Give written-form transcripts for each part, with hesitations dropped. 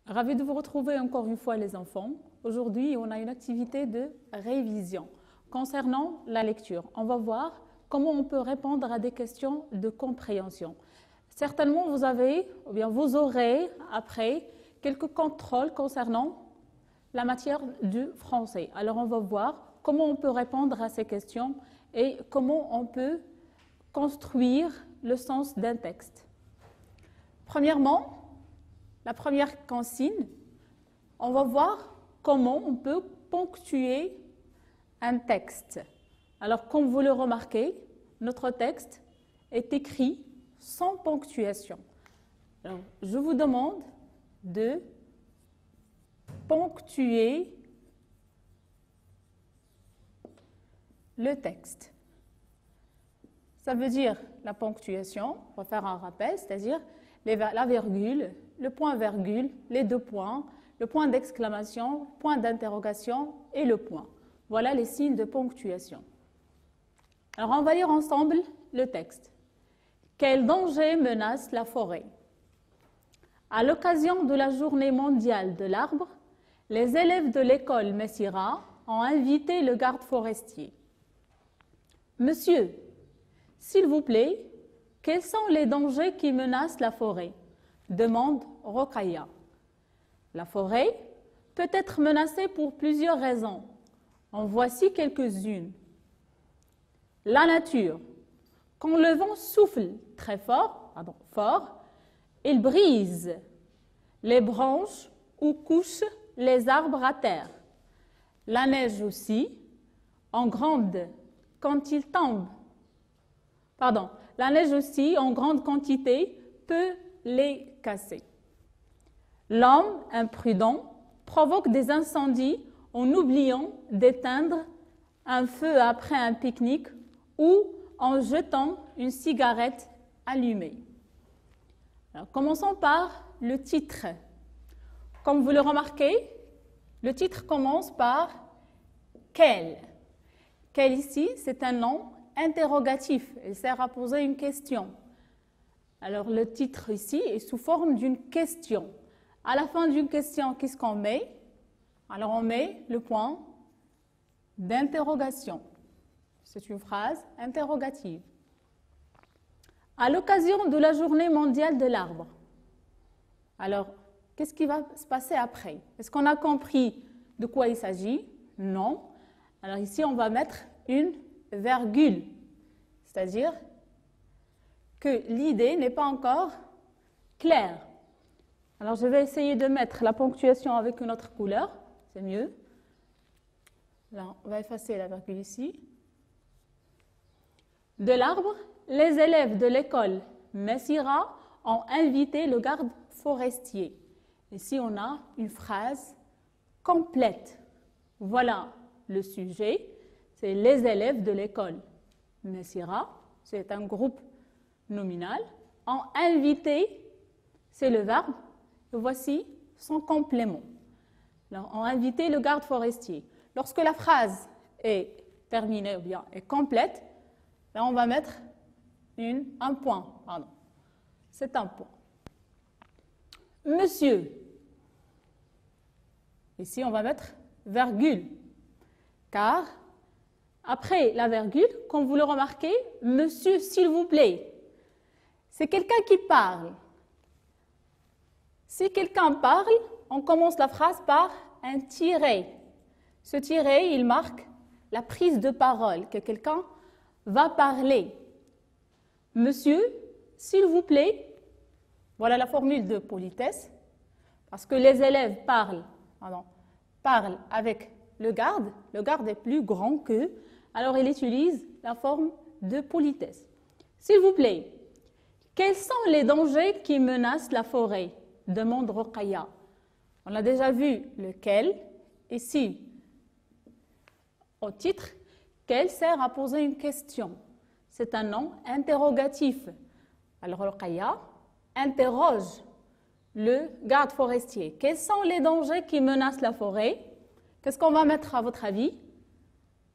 Ravi de vous retrouver encore une fois les enfants. Aujourd'hui, on a une activité de révision concernant la lecture. On va voir comment on peut répondre à des questions de compréhension. Certainement, vous aurez après quelques contrôles concernant la matière du français. Alors, on va voir comment on peut répondre à ces questions et comment on peut construire le sens d'un texte. Premièrement, la première consigne, on va voir comment on peut ponctuer un texte. Alors, comme vous le remarquez, notre texte est écrit sans ponctuation. Alors, je vous demande de ponctuer le texte. Ça veut dire la ponctuation, on va faire un rappel, c'est-à-dire la virgule, le point-virgule, les deux points, le point d'exclamation, point d'interrogation et le point. Voilà les signes de ponctuation. Alors, on va lire ensemble le texte. Quel danger menace la forêt? À l'occasion de la journée mondiale de l'arbre, les élèves de l'école Messira ont invité le garde forestier. Monsieur, s'il vous plaît, quels sont les dangers qui menacent la forêt? Demande Rokhaya. La forêt peut être menacée pour plusieurs raisons. En voici quelques-unes. La nature. Quand le vent souffle très fort, il brise les branches ou couche les arbres à terre. La neige aussi, en grande quand il tombe. La neige aussi, en grande quantité, peut les casser. L'homme imprudent provoque des incendies en oubliant d'éteindre un feu après un pique-nique ou en jetant une cigarette allumée. Alors, commençons par le titre. Comme vous le remarquez, le titre commence par « quel ». Quel ici, c'est un nom interrogatif. Il sert à poser une question. Alors, le titre ici est sous forme d'une question. À la fin d'une question, qu'est-ce qu'on met? Alors, on met le point d'interrogation. C'est une phrase interrogative. À l'occasion de la journée mondiale de l'arbre. Alors, qu'est-ce qui va se passer après? Est-ce qu'on a compris de quoi il s'agit? Non. Alors ici, on va mettre une virgule, c'est-à-dire que l'idée n'est pas encore claire. Alors, je vais essayer de mettre la ponctuation avec une autre couleur, c'est mieux. Là, on va effacer la virgule ici. De l'arbre, les élèves de l'école Messira ont invité le garde forestier. Ici, on a une phrase complète. Voilà le sujet, c'est les élèves de l'école Messira, c'est un groupe nominal. Ont invité, c'est le verbe, et voici son complément. Alors, ont invité le garde forestier. Lorsque la phrase est terminée ou bien est complète, là, on va mettre un point. C'est un point. Monsieur. Ici, on va mettre virgule. Car, après la virgule, comme vous le remarquez, monsieur, s'il vous plaît, c'est quelqu'un qui parle. Si quelqu'un parle, on commence la phrase par un tiret. Ce tiret, il marque la prise de parole, que quelqu'un va parler. Monsieur, s'il vous plaît, voilà la formule de politesse, parce que les élèves parlent avec le garde est plus grand qu'eux, alors il utilise la forme de politesse. S'il vous plaît, quels sont les dangers qui menacent la forêt? Demande Rokhaya. On a déjà vu lequel, ici, au titre, quel sert à poser une question. C'est un nom interrogatif. Alors Rokhaya interroge le garde forestier. Quels sont les dangers qui menacent la forêt? Qu'est-ce qu'on va mettre à votre avis?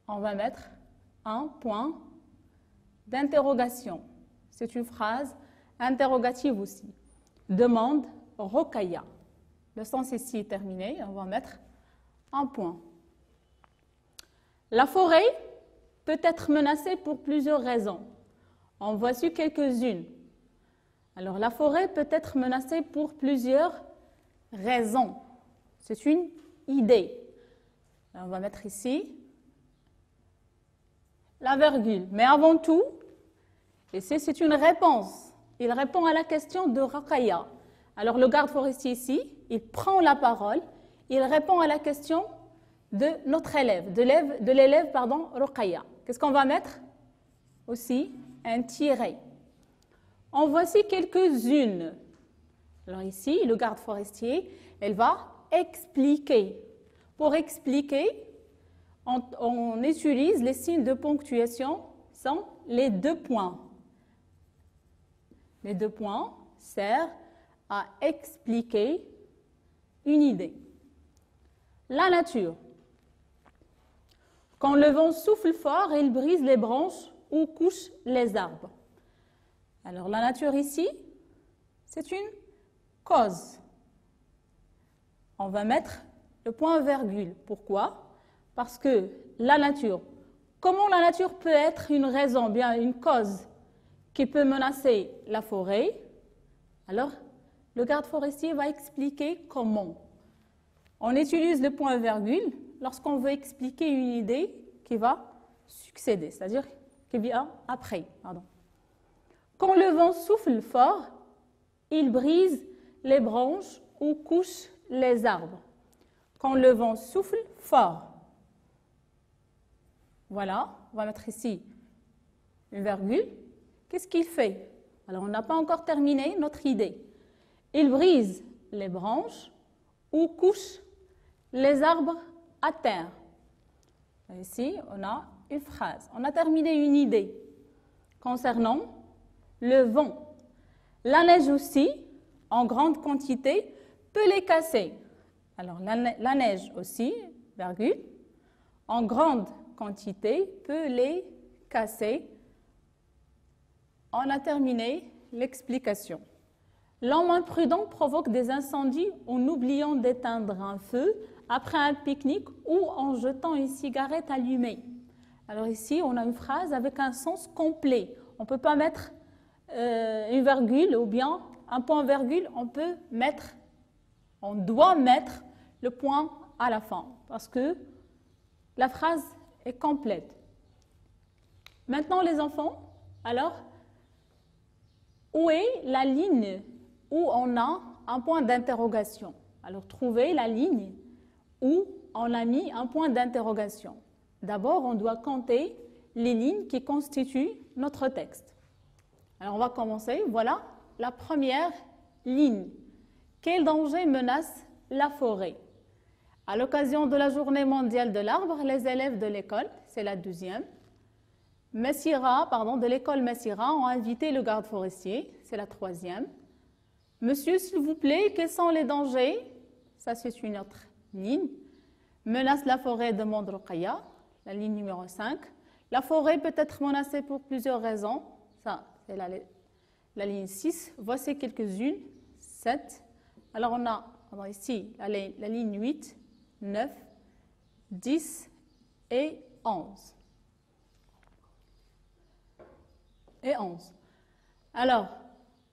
On va mettre un point d'interrogation. C'est une phrase interrogative aussi. Demande Rokhaya. le sens ici est terminé, on va mettre un point. La forêt peut être menacée pour plusieurs raisons. En voici quelques-unes. Alors, la forêt peut être menacée pour plusieurs raisons. C'est une idée. Alors, on va mettre ici la virgule. Mais avant tout, ici, c'est une réponse. Il répond à la question de Ruqayya. Alors, le garde forestier ici, il prend la parole, il répond à la question de notre élève, de l'élève, Ruqayya. Qu'est-ce qu'on va mettre? Aussi, un tiret. En voici quelques-unes. Alors ici, le garde forestier, elle va expliquer. Pour expliquer, on utilise les signes de ponctuation, sont les 2 points. Les 2 points servent à expliquer une idée. La nature. Quand le vent souffle fort, il brise les branches ou couche les arbres. Alors la nature ici, c'est une cause. On va mettre le point virgule. Pourquoi? Parce que la nature, comment la nature peut être une raison, bien une cause qui peut menacer la forêt? Alors, le garde forestier va expliquer comment. On utilise le point virgule lorsqu'on veut expliquer une idée qui va succéder, c'est-à-dire qui vient après. Quand le vent souffle fort, il brise les branches ou couche les arbres. Quand le vent souffle fort. Voilà, on va mettre ici une virgule. Qu'est-ce qu'il fait? Alors, on n'a pas encore terminé notre idée. Il brise les branches ou couche les arbres à terre. Ici, on a une phrase. On a terminé une idée concernant le vent. La neige aussi, en grande quantité, peut les casser. Alors, la neige aussi, virgule, en grande quantité, peut les casser. On a terminé l'explication. L'homme imprudent provoque des incendies en oubliant d'éteindre un feu après un pique-nique ou en jetant une cigarette allumée. Alors ici, on a une phrase avec un sens complet. On ne peut pas mettre une virgule ou bien un point-virgule. On doit mettre le point à la fin parce que la phrase est complète. Maintenant, les enfants, alors, où est la ligne où on a un point d'interrogation? Alors, trouvez la ligne où on a mis un point d'interrogation. D'abord, on doit compter les lignes qui constituent notre texte. Alors, on va commencer. Voilà la première ligne. Quel danger menace la forêt? À l'occasion de la journée mondiale de l'arbre, les élèves de l'école, c'est la deuxième, de l'école Messira ont invité le garde forestier, c'est la troisième. Monsieur, s'il vous plaît, quels sont les dangers? Ça, c'est une autre ligne. Menace la forêt, demande Ruqayya, la ligne numéro 5. La forêt peut être menacée pour plusieurs raisons. Ça, c'est la ligne 6. Voici quelques-unes. 7. Alors, on a ici la ligne 8, 9, 10 et 11. Alors,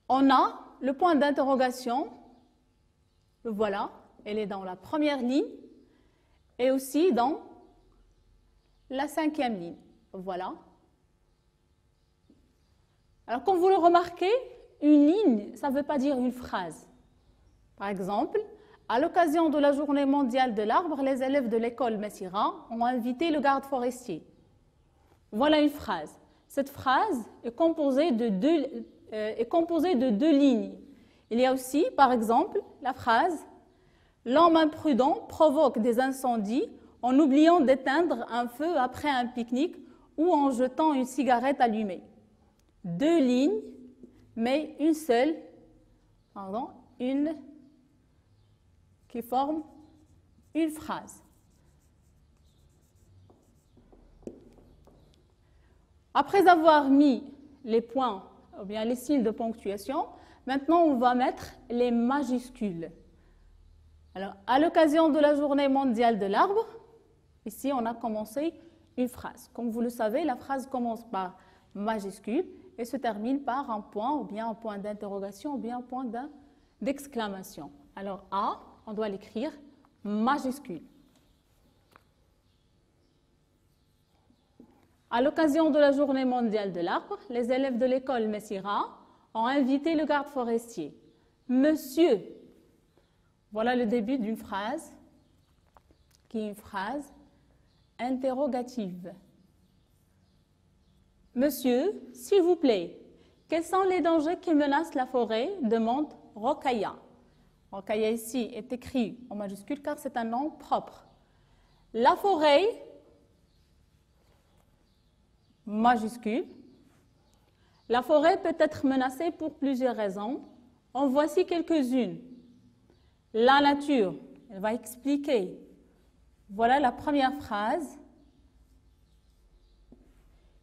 on a le point d'interrogation. Voilà, elle est dans la première ligne et aussi dans la cinquième ligne. Voilà. Alors, comme vous le remarquez, une ligne, ça ne veut pas dire une phrase. Par exemple, à l'occasion de la journée mondiale de l'arbre, les élèves de l'école Messira ont invité le garde forestier. Voilà une phrase. Cette phrase est composée de deux lignes. Il y a aussi, par exemple, la phrase « L'homme imprudent provoque des incendies en oubliant d'éteindre un feu après un pique-nique ou en jetant une cigarette allumée. » Deux lignes, mais une qui forme une phrase. Après avoir mis les points, ou bien les signes de ponctuation, maintenant on va mettre les majuscules. Alors, à l'occasion de la journée mondiale de l'arbre, ici, on a commencé une phrase. Comme vous le savez, la phrase commence par majuscule et se termine par un point, ou bien un point d'interrogation, ou bien un point d'exclamation. Alors, A, on doit l'écrire majuscule. À l'occasion de la journée mondiale de l'arbre, les élèves de l'école Messira ont invité le garde forestier. Monsieur, voilà le début d'une phrase qui est une phrase interrogative. Monsieur, s'il vous plaît, quels sont les dangers qui menacent la forêt? Demande Rokhaya. Rokhaya ici est écrit en majuscule car c'est un nom propre. La forêt, majuscule. La forêt peut être menacée pour plusieurs raisons. En voici quelques-unes. La nature, elle va expliquer. Voilà la première phrase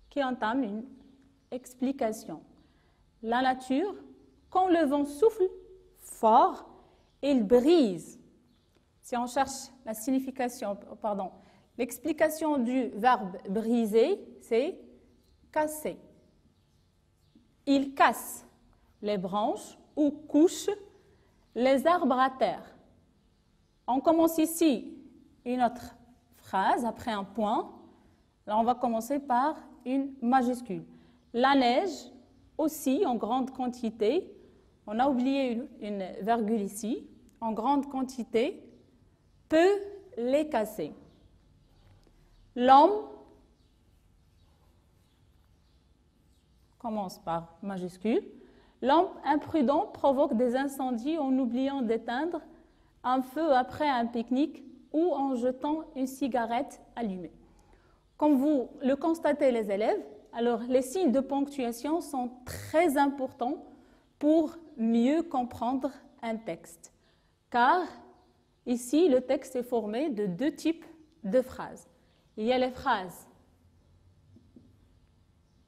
qui entame une explication. La nature, quand le vent souffle fort, il brise. Si on cherche la signification, pardon, l'explication du verbe briser, c'est casser. Il casse les branches ou couche les arbres à terre. On commence ici une autre phrase après un point. Là, on va commencer par une majuscule. La neige, aussi en grande quantité, on a oublié une virgule ici, en grande quantité, peut les casser. L'homme commence par majuscule. L'homme imprudent provoque des incendies en oubliant d'éteindre un feu après un pique-nique ou en jetant une cigarette allumée. Comme vous le constatez les élèves, alors les signes de ponctuation sont très importants pour mieux comprendre un texte. Car ici, le texte est formé de deux types de phrases. Il y a les phrases,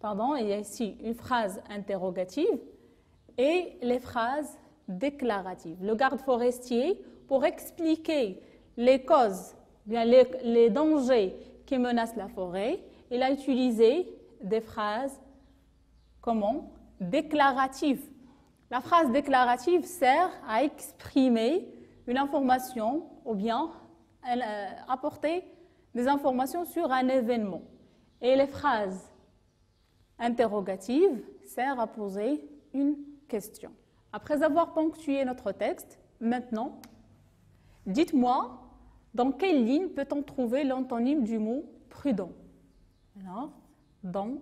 il y a ici une phrase interrogative et les phrases déclaratives. Le garde forestier, pour expliquer les causes, bien les dangers qui menacent la forêt, il a utilisé des phrases déclaratives. La phrase déclarative sert à exprimer une information ou bien apporter des informations sur un événement. Et les phrases interrogatives servent à poser une question. Après avoir ponctué notre texte, maintenant, dites-moi dans quelle ligne peut-on trouver l'antonyme du mot prudent? Alors, dans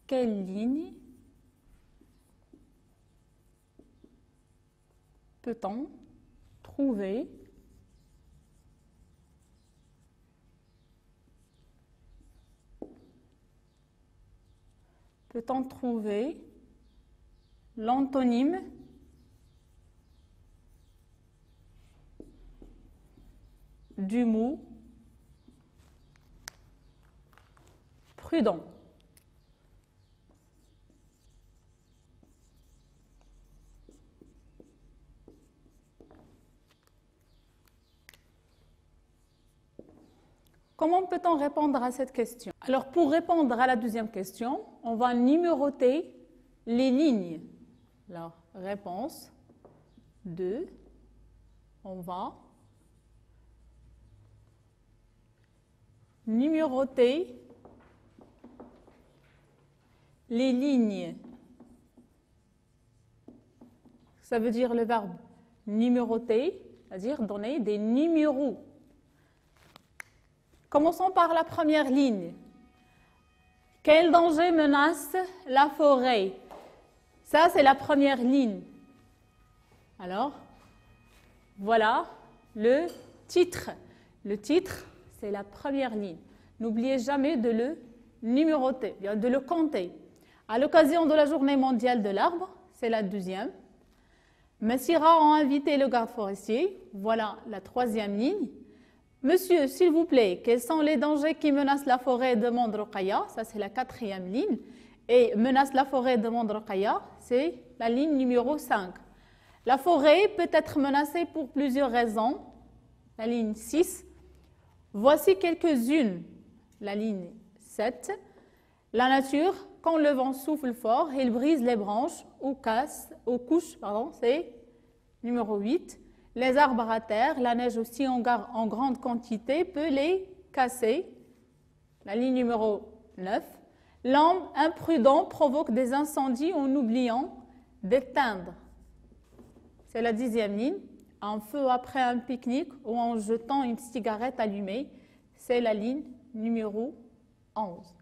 quelle ligne peut-on trouver l'antonyme du mot prudent? Comment peut-on répondre à cette question? Alors, pour répondre à la deuxième question, on va numéroter les lignes. Alors, réponse 2, on va numéroter les lignes. Ça veut dire le verbe numéroter, c'est-à-dire donner des numéros. Commençons par la première ligne. Quel danger menace la forêt? Ça, c'est la première ligne. Alors, voilà le titre. Le titre, c'est la première ligne. N'oubliez jamais de le numéroter, de le compter. À l'occasion de la journée mondiale de l'arbre, c'est la deuxième. Messira ont invité le garde forestier. Voilà la troisième ligne. Monsieur, s'il vous plaît, quels sont les dangers qui menacent la forêt? Demande Rokhaya. Ça, c'est la quatrième ligne. Et menace la forêt? Demande Rokhaya. C'est la ligne numéro 5. La forêt peut être menacée pour plusieurs raisons. La ligne 6. Voici quelques-unes. La ligne 7. La nature, quand le vent souffle fort, il brise les branches ou couche, c'est numéro 8. Les arbres à terre, la neige aussi en grande quantité peut les casser. La ligne numéro 9. L'homme imprudent provoque des incendies en oubliant d'éteindre. C'est la 10e ligne. Un feu après un pique-nique ou en jetant une cigarette allumée. C'est la ligne numéro 11.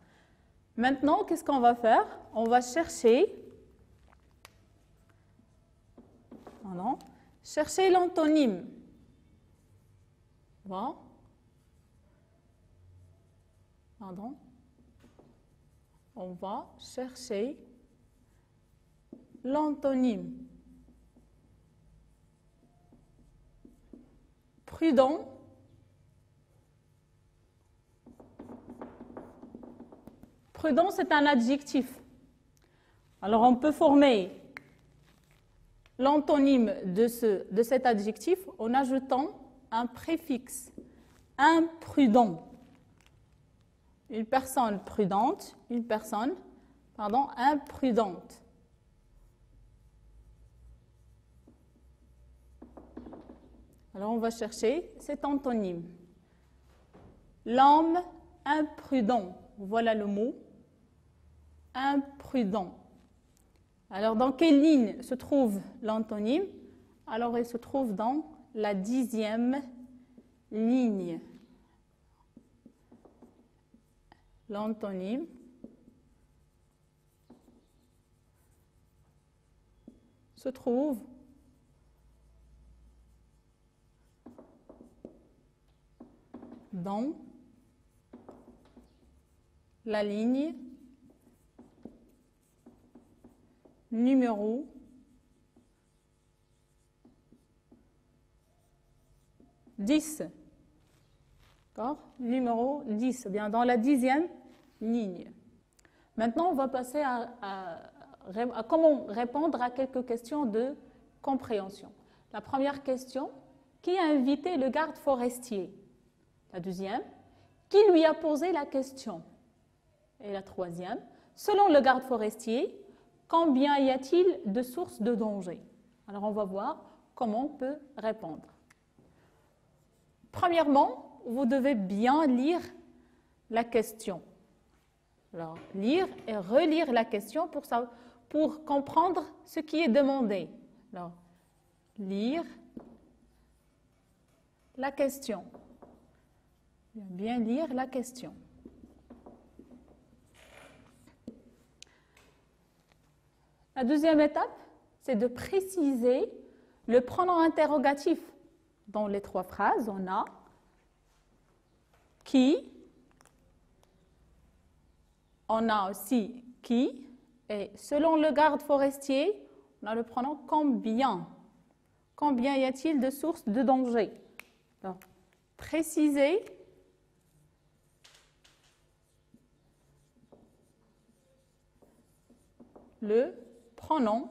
Maintenant, qu'est-ce qu'on va faire? On va chercher l'antonyme. Bon. On va chercher l'antonyme. Prudent. Prudent, c'est un adjectif. Alors, on peut former l'antonyme de cet adjectif en ajoutant un préfixe. Imprudent. Une personne prudente, imprudente. Alors, on va chercher cet antonyme. L'homme imprudent. Voilà le mot. Imprudent. Alors, dans quelle ligne se trouve l'antonyme? Alors, il se trouve dans la 10e ligne. L'antonyme se trouve dans la ligne numéro 10. D'accord? Numéro 10, bien dans la 10e ligne. Maintenant, on va passer à comment répondre à quelques questions de compréhension. La première question, qui a invité le garde forestier? La deuxième, qui lui a posé la question? Et la troisième, selon le garde forestier, combien y a-t-il de sources de danger? Alors, on va voir comment on peut répondre. Premièrement, vous devez bien lire la question. Alors, lire et relire la question pour comprendre ce qui est demandé. Alors, lire la question. Bien lire la question. La deuxième étape, c'est de préciser le pronom interrogatif. Dans les trois phrases, on a qui, on a aussi qui, et selon le garde forestier, on a le pronom combien. Combien y a-t-il de sources de danger? Alors, préciser le pronom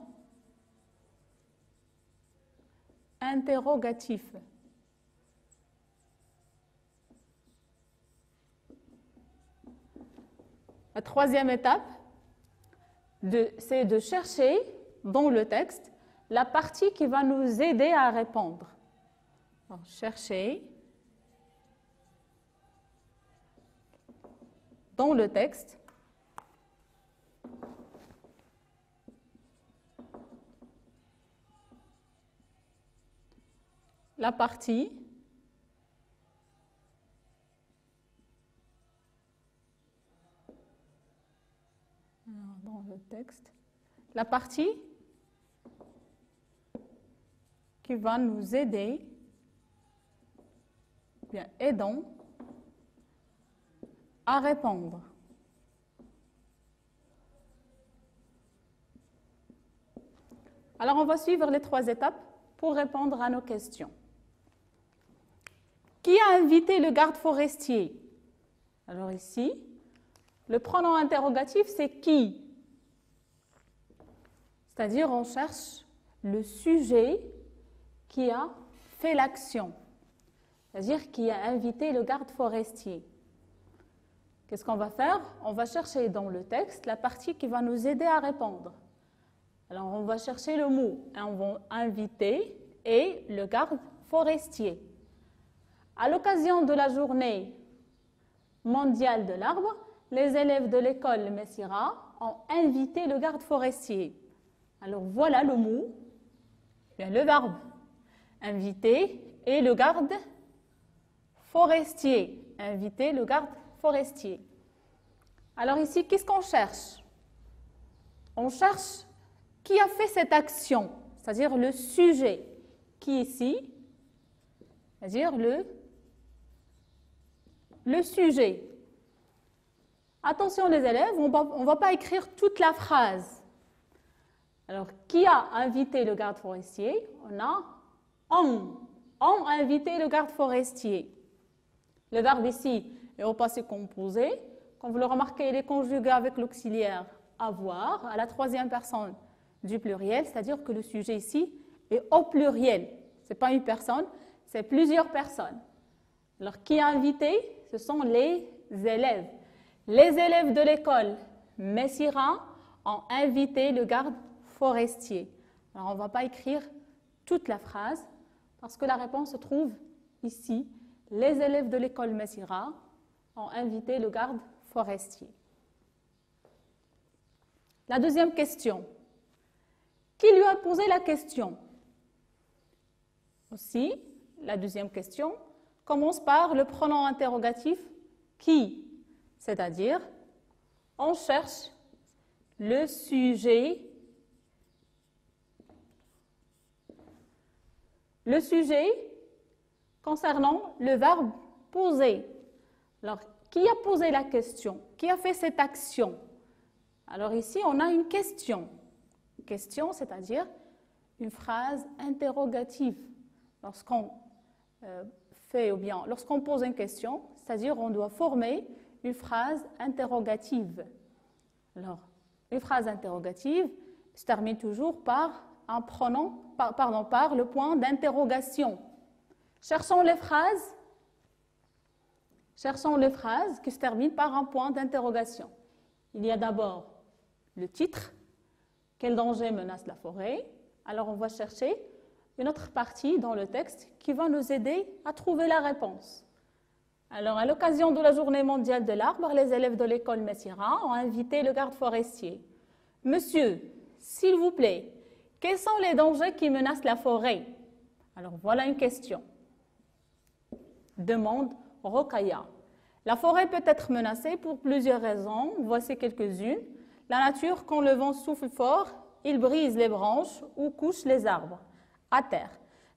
interrogatif. La troisième étape, c'est de chercher dans le texte la partie qui va nous aider à répondre. Alors, chercher dans le texte la partie dans le texte, la partie qui va nous aider, bien aidons à répondre. Alors on va suivre les trois étapes pour répondre à nos questions. Qui a invité le garde forestier? Alors ici, le pronom interrogatif, c'est qui? C'est-à-dire, on cherche le sujet qui a fait l'action, c'est-à-dire qui a invité le garde forestier. Qu'est-ce qu'on va faire? On va chercher dans le texte la partie qui va nous aider à répondre. Alors, on va chercher le mot inviter et le garde forestier. À l'occasion de la journée mondiale de l'arbre, les élèves de l'école Messira ont invité le garde forestier. Alors, voilà le mot, bien le verbe inviter et le garde forestier. Inviter le garde forestier. Alors ici, qu'est-ce qu'on cherche? On cherche qui a fait cette action, c'est-à-dire le sujet qui ici, c'est-à-dire le sujet. Attention les élèves, on ne va pas écrire toute la phrase. Alors, qui a invité le garde forestier? On a ont invité le garde forestier. Le verbe ici est au passé composé. Comme vous le remarquez, il est conjugué avec l'auxiliaire avoir à la troisième personne du pluriel, c'est-à-dire que le sujet ici est au pluriel. Ce n'est pas une personne, c'est plusieurs personnes. Alors, qui a invité? Ce sont les élèves. Les élèves de l'école Messira ont invité le garde forestier. Alors, on ne va pas écrire toute la phrase parce que la réponse se trouve ici. Les élèves de l'école Messira ont invité le garde forestier. La deuxième question. Qui lui a posé la question? Aussi, la deuxième question commence par le pronom interrogatif qui, c'est-à-dire on cherche le sujet concernant le verbe poser. Alors, qui a posé la question? Qui a fait cette action? Alors ici, on a une question. Question, c'est-à-dire une phrase interrogative. Lorsqu'on lorsqu'on pose une question, c'est-à-dire on doit former une phrase interrogative. Alors, une phrase interrogative se termine toujours par un pronom, par le point d'interrogation. Cherchons les phrases qui se terminent par un point d'interrogation. Il y a d'abord le titre, quel danger menace la forêt? Alors on va chercher une autre partie dans le texte qui va nous aider à trouver la réponse. Alors, à l'occasion de la journée mondiale de l'arbre, les élèves de l'école Messira ont invité le garde forestier. Monsieur, s'il vous plaît, quels sont les dangers qui menacent la forêt? Alors, voilà une question. Demande Rokhaya. La forêt peut être menacée pour plusieurs raisons. Voici quelques-unes. La nature, quand le vent souffle fort, il brise les branches ou couche les arbres à terre.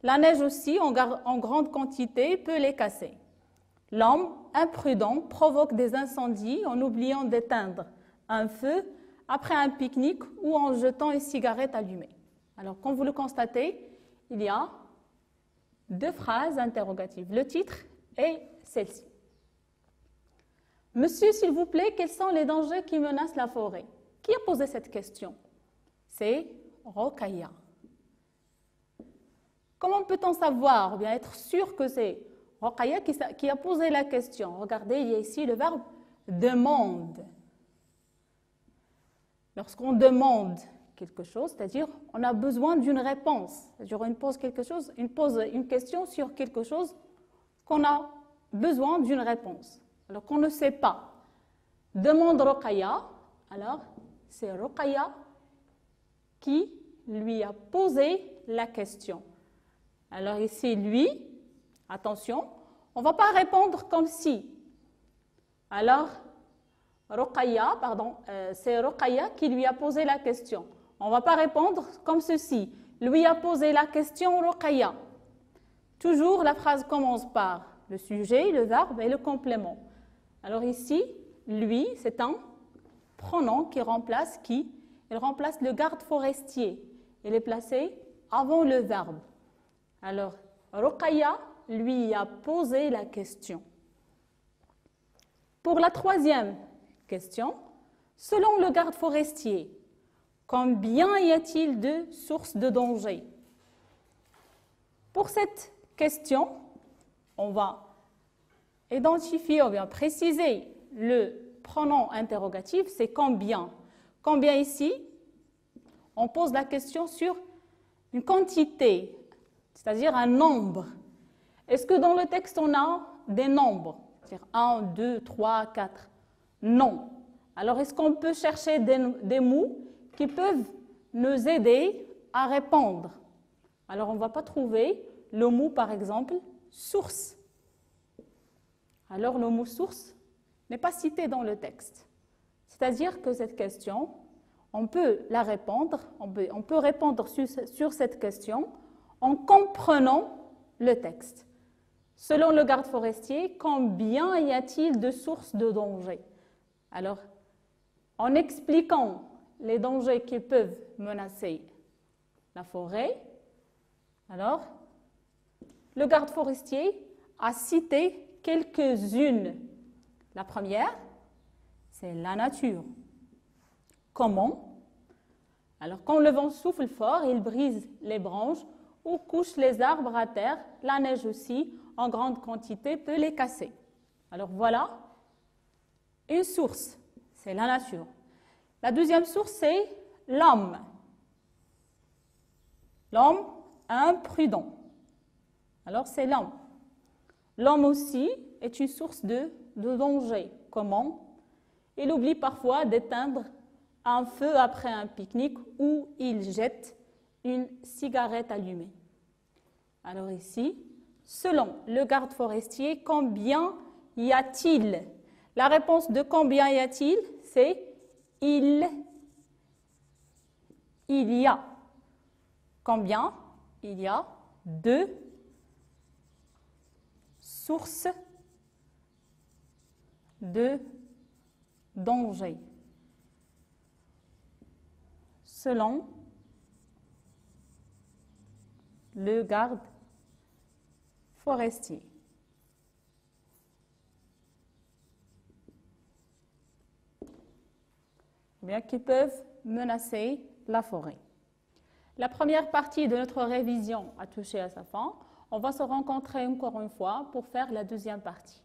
La neige aussi, en grande quantité, peut les casser. L'homme imprudent provoque des incendies en oubliant d'éteindre un feu après un pique-nique ou en jetant une cigarette allumée. Alors, comme vous le constatez, il y a deux phrases interrogatives, le titre et celle-ci. Monsieur, s'il vous plaît, quels sont les dangers qui menacent la forêt? Qui a posé cette question? C'est Rokhaya. Comment peut-on savoir, ou bien être sûr que c'est Rokhaya qui a posé la question? Regardez, il y a ici le verbe demande. Lorsqu'on demande quelque chose, c'est-à-dire on a besoin d'une réponse, c'est-à-dire on pose une question sur quelque chose qu'on a besoin d'une réponse, alors qu'on ne sait pas. Demande Rokhaya, alors c'est Rokhaya qui lui a posé la question. Alors ici, lui, attention, on ne va pas répondre comme si. Alors, c'est Rokhaya qui lui a posé la question. On ne va pas répondre comme ceci. Lui a posé la question Rokhaya. Toujours, la phrase commence par le sujet, le verbe et le complément. Alors ici, lui, c'est un pronom qui remplace qui? Il remplace le garde forestier. Il est placé avant le verbe. Alors, Rokhaya lui a posé la question. Pour la troisième question, selon le garde forestier, Combien y a-t-il de sources de danger? Pour cette question, on va identifier ou bien préciser le pronom interrogatif, c'est combien. Combien ici? On pose la question sur une quantité, c'est-à-dire un nombre. Est-ce que dans le texte, on a des nombres? C'est-à-dire 1, 2, 3, 4. Non. Alors, est-ce qu'on peut chercher des mots qui peuvent nous aider à répondre? Alors, on ne va pas trouver le mot, par exemple, source. Alors, le mot source n'est pas cité dans le texte. C'est-à-dire que cette question, on peut la répondre, on peut répondre sur cette question en comprenant le texte. Selon le garde forestier, combien y a-t-il de sources de danger? Alors, en expliquant les dangers qui peuvent menacer la forêt, alors, le garde forestier a cité quelques-unes. La première, c'est la nature. Comment? Alors, quand le vent souffle fort, il brise les branches ou couche les arbres à terre. La neige aussi, en grande quantité, peut les casser. Alors, voilà une source, c'est la nature. La deuxième source, c'est l'homme. L'homme imprudent. Alors, c'est l'homme. L'homme aussi est une source de danger. Comment? Il oublie parfois d'éteindre un feu après un pique-nique ou il jette une cigarette allumée. Alors ici, selon le garde forestier, combien y a-t-il? La réponse de combien y a-t-il, c'est il y a. Combien? Il y a 2 sources de danger. Selon le garde forestier. Bien qui peuvent menacer la forêt. La première partie de notre révision a touché à sa fin. On va se rencontrer encore une fois pour faire la deuxième partie.